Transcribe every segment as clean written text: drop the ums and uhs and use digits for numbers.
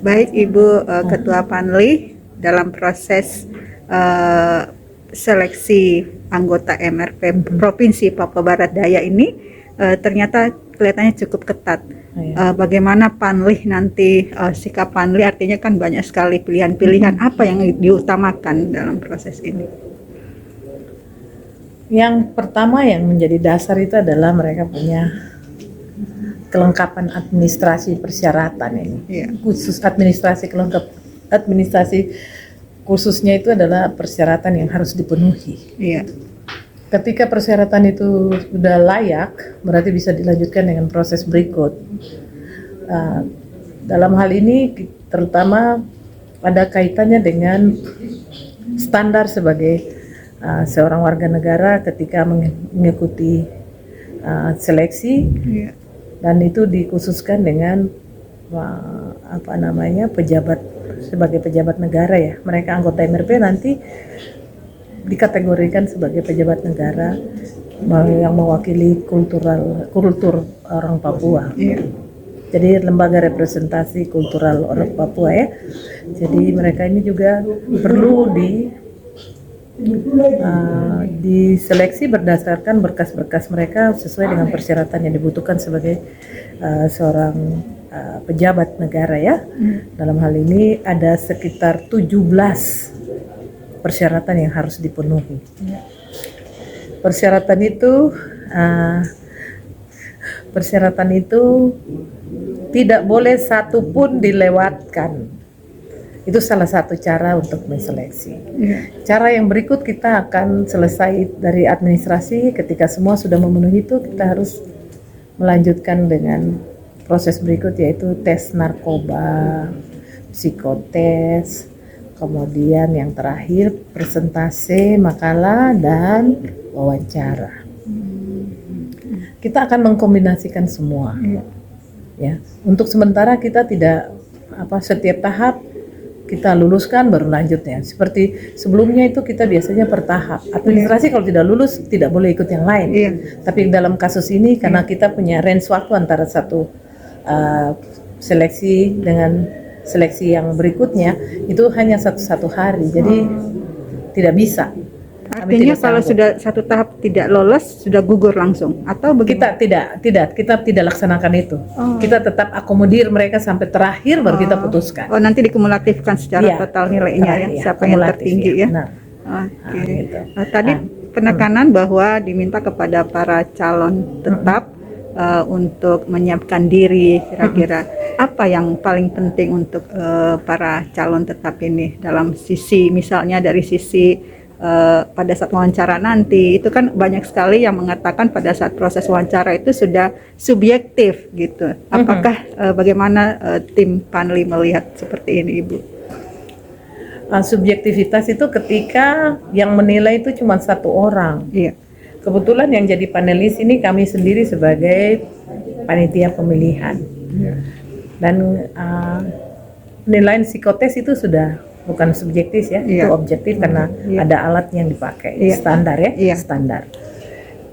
Baik Ibu Ketua Panli, dalam proses uh, seleksi anggota MRP Provinsi Papua Barat Daya ini ternyata kelihatannya cukup ketat. Bagaimana Panli nanti, sikap Panli artinya kan banyak sekali pilihan-pilihan, apa yang diutamakan dalam proses ini? Yang pertama yang menjadi dasar itu adalah mereka punya kelengkapan administrasi persyaratan ini. Khusus administrasi khususnya itu adalah persyaratan yang harus dipenuhi. Ketika persyaratan itu sudah layak, berarti bisa dilanjutkan dengan proses berikut. Dalam hal ini terutama ada kaitannya dengan standar sebagai seorang warga negara ketika mengikuti seleksi. Dan itu dikhususkan dengan pejabat sebagai pejabat negara ya. Mereka anggota MRP nanti dikategorikan sebagai pejabat negara yang mewakili kultur orang Papua. Jadi lembaga representasi kultural orang Papua ya. Jadi mereka ini juga perlu diseleksi berdasarkan berkas-berkas mereka sesuai dengan persyaratan yang dibutuhkan sebagai seorang pejabat negara ya. Dalam hal ini ada sekitar 17 persyaratan yang harus dipenuhi. Persyaratan itu tidak boleh satu pun dilewatkan. Itu salah satu cara untuk menseleksi. Cara yang berikut kita akan selesai dari administrasi. Ketika semua sudah memenuhi itu, kita harus melanjutkan dengan proses berikut, yaitu tes narkoba, psikotes, kemudian yang terakhir presentasi, makalah, dan wawancara. Kita akan mengkombinasikan semua. Ya, untuk sementara kita tidak setiap tahap kita luluskan baru lanjutnya. Seperti sebelumnya itu kita biasanya per tahap. Administrasi kalau tidak lulus tidak boleh ikut yang lain. Tapi dalam kasus ini karena kita punya range waktu antara satu seleksi dengan seleksi yang berikutnya itu hanya satu hari. Jadi tidak bisa. Artinya kalau sudah satu tahap tidak lolos sudah gugur langsung atau bagaimana? Kita tidak laksanakan itu. Kita tetap akomodir mereka sampai terakhir baru kita putuskan. Nanti dikumulatifkan secara total nilainya siapa yang tertinggi ya. Gitu. Tadi penekanan bahwa diminta kepada para calon tetap untuk menyiapkan diri, kira-kira apa yang paling penting untuk para calon tetap ini dalam sisi misalnya dari sisi pada saat wawancara nanti itu kan banyak sekali yang mengatakan pada saat proses wawancara itu sudah subjektif gitu. Apakah bagaimana tim Panli melihat seperti ini Ibu? Subjektivitas itu ketika yang menilai itu cuma satu orang. Kebetulan yang jadi panelis ini kami sendiri sebagai panitia pemilihan. Dan penilaian psikotes itu sudah bukan subjektif ya, itu objektif karena ada alat yang dipakai, standar ya, standar.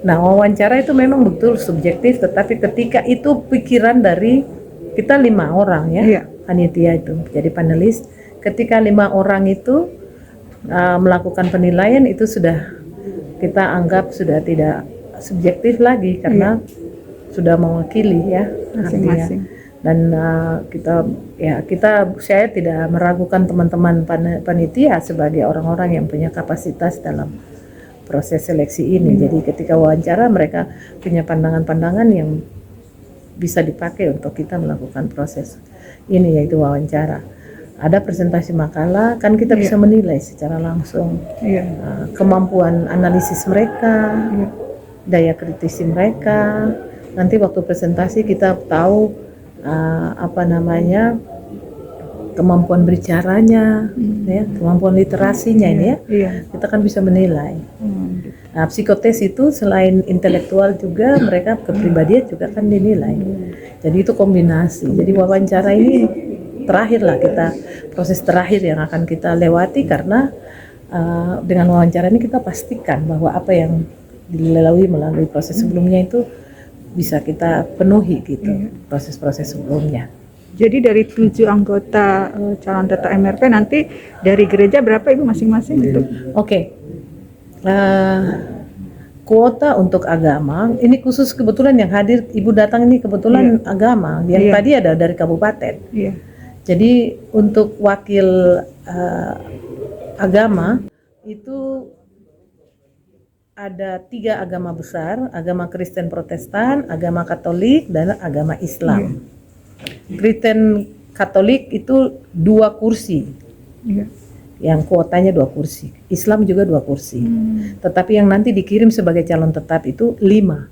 Nah, wawancara itu memang betul subjektif, tetapi ketika itu pikiran dari kita 5 orang ya, panitia itu, jadi panelis, ketika 5 orang itu melakukan penilaian itu sudah kita anggap sudah tidak subjektif lagi karena sudah mewakili ya, masing-masing. Dan saya tidak meragukan teman-teman panitia sebagai orang-orang yang punya kapasitas dalam proses seleksi ini. Jadi ketika wawancara mereka punya pandangan-pandangan yang bisa dipakai untuk kita melakukan proses ini, yaitu wawancara. Ada presentasi makalah, kan kita bisa menilai secara langsung kemampuan analisis mereka, daya kritisi mereka. Nanti waktu presentasi kita tahu kemampuan berbicaranya, kemampuan literasinya ini ya, kita kan bisa menilai. Nah, psikotes itu selain intelektual juga mereka kepribadian juga kan dinilai. Jadi itu kombinasi. Jadi wawancara ini terakhirlah proses terakhir yang akan kita lewati karena dengan wawancara ini kita pastikan bahwa apa yang dilalui melalui proses sebelumnya itu bisa kita penuhi gitu, proses-proses sebelumnya. Jadi dari 7 anggota calon tetap MRP nanti dari gereja berapa Ibu masing-masing untuk? Oke. Kuota untuk agama ini khusus kebetulan yang hadir Ibu datang ini kebetulan agama yang tadi ada dari kabupaten. Iya. Jadi untuk wakil agama itu ada 3 agama besar, agama Kristen Protestan, agama Katolik, dan agama Islam. Kristen Katolik itu 2 kursi. Iya. Yang kuotanya 2 kursi, Islam juga 2 kursi. Tetapi yang nanti dikirim sebagai calon tetap itu 5,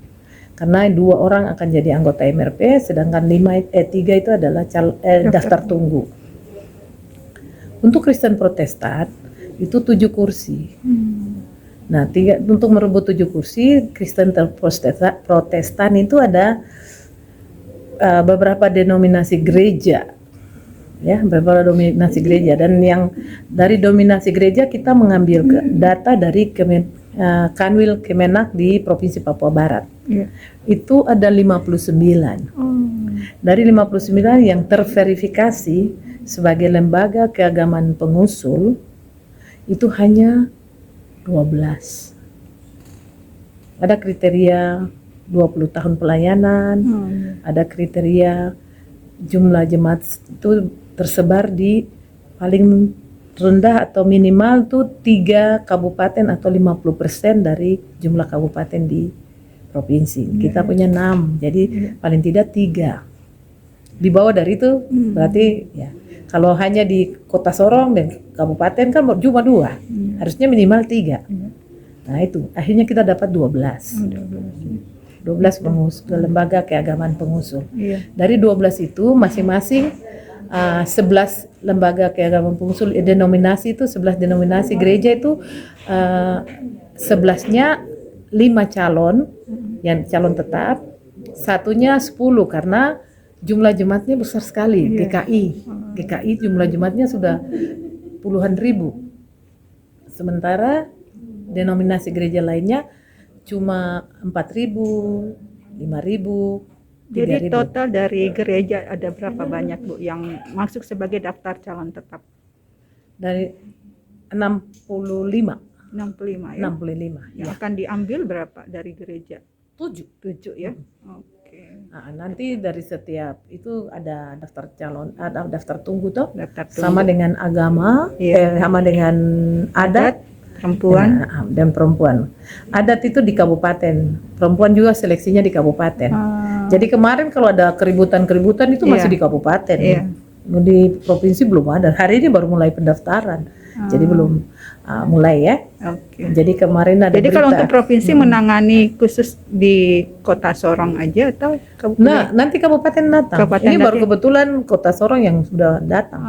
karena 2 orang akan jadi anggota MRP, sedangkan 3 itu adalah daftar tunggu. Untuk Kristen Protestan itu 7 kursi. Nah, untuk merebut 7 kursi Kristen Protestan itu ada beberapa denominasi gereja. Ya, beberapa dominasi gereja, dan yang dari dominasi gereja kita mengambil data dari Kanwil Kemenak di Provinsi Papua Barat. Itu ada 59. Dari 59 yang terverifikasi sebagai lembaga keagamaan pengusul itu hanya 12. Ada kriteria 20 tahun pelayanan, ada kriteria jumlah jemaat itu tersebar di paling rendah atau minimal tuh 3 kabupaten atau 50% dari jumlah kabupaten di provinsi. Kita punya 6, jadi paling tidak 3. Di bawah dari itu berarti ya kalau hanya di Kota Sorong dan kabupaten kan cuma 2, harusnya minimal 3. Nah itu akhirnya kita dapat 12 pengusul, lembaga keagamaan pengusul. Dari 12 itu masing-masing 11 lembaga keagamaan pengusul, denominasi itu 11 denominasi gereja itu 11-nya 5 calon yang calon tetap, satunya 10 karena jumlah jemaatnya besar sekali. GKI jumlah jemaatnya sudah puluhan ribu, sementara denominasi gereja lainnya cuma 4.000, 5.000. Jadi total dari gereja ada berapa banyak Bu yang masuk sebagai daftar calon tetap? Dari 65 ya. 65 Yang ya. akan diambil berapa dari gereja? 7 ya. Oke. Nah, nanti dari setiap itu ada daftar calon, ada daftar tunggu tuh. Daftar tunggu. Sama dengan agama, sama dengan adat, perempuan dan perempuan. Adat itu di kabupaten, perempuan juga seleksinya di kabupaten. Jadi kemarin kalau ada keributan itu masih di kabupaten. Di provinsi belum ada. Hari ini baru mulai pendaftaran. Jadi belum mulai ya. Jadi kemarin ada Jadi berita. kalau untuk provinsi menangani khusus di Kota Sorong aja atau kabupaten? Nah, nanti kabupaten datang. Ini baru kebetulan Kota Sorong yang sudah datang.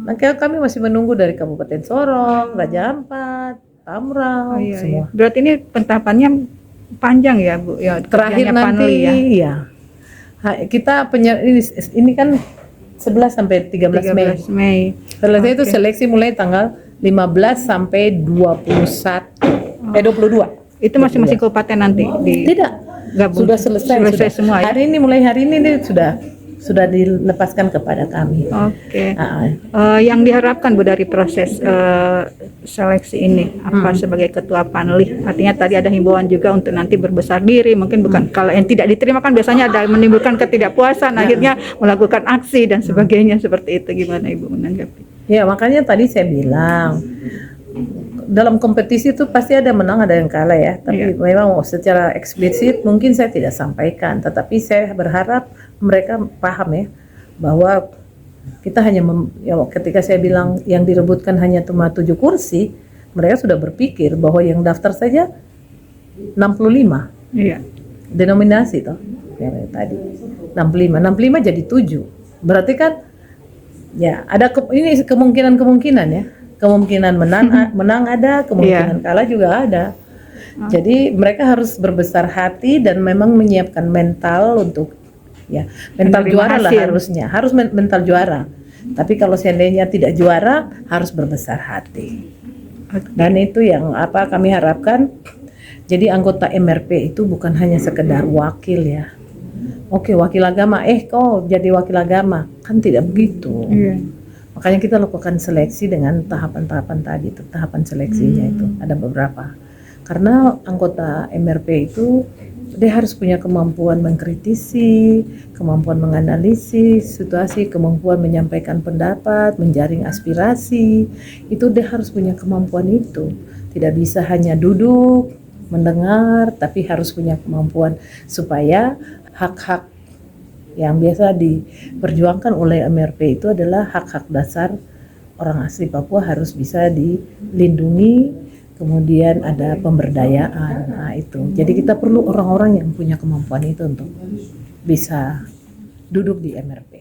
Nah, kami masih menunggu dari Kabupaten Sorong, Raja Ampat, Tamrau, semua. Berarti ini pentahapannya panjang ya Bu? Ya, terakhir nanti ya. Kita ini kan 11 sampai 13 Mei. Setelah itu seleksi mulai tanggal 15 sampai 22. Itu masing-masing kabupaten nanti Tidak. Gabung. Sudah selesai semua. Ya? Mulai hari ini sudah dilepaskan kepada kami. Yang diharapkan Bu dari proses seleksi ini apa sebagai ketua panli? Artinya tadi ada himbauan juga untuk nanti berbesar diri, mungkin bukan kalau yang tidak diterima kan biasanya ada menimbulkan ketidakpuasan, akhirnya melakukan aksi dan sebagainya seperti itu. Gimana Ibu menanggapi? Ya makanya tadi saya bilang dalam kompetisi itu pasti ada menang ada yang kalah ya, tapi memang secara eksplisit mungkin saya tidak sampaikan, tetapi saya berharap mereka paham ya bahwa kita hanya ketika saya bilang yang direbutkan hanya cuma 7 kursi, mereka sudah berpikir bahwa yang daftar saja 65 denominasi toh ya, tadi 65 jadi 7, berarti kan ya ada ini kemungkinan ya, kemungkinan menang ada, kemungkinan kalah juga ada. Jadi mereka harus berbesar hati dan memang menyiapkan mental untuk mental juara lah harus mental juara. Tapi kalau seandainya tidak juara harus berbesar hati. Dan itu yang kami harapkan. Jadi anggota MRP itu bukan hanya sekedar wakil ya. oke wakil agama, kau jadi wakil agama, kan tidak begitu. Iya. Makanya kita lakukan seleksi dengan tahapan-tahapan tadi, tahapan seleksinya itu ada beberapa. Karena anggota MRP itu dia harus punya kemampuan mengkritisi, kemampuan menganalisis situasi, kemampuan menyampaikan pendapat, menjaring aspirasi. Itu dia harus punya kemampuan itu. Tidak bisa hanya duduk, mendengar, tapi harus punya kemampuan supaya hak-hak yang biasa diperjuangkan oleh MRP itu adalah hak-hak dasar orang asli Papua harus bisa dilindungi, kemudian ada pemberdayaan. Nah, itu. Jadi kita perlu orang-orang yang punya kemampuan itu untuk bisa duduk di MRP.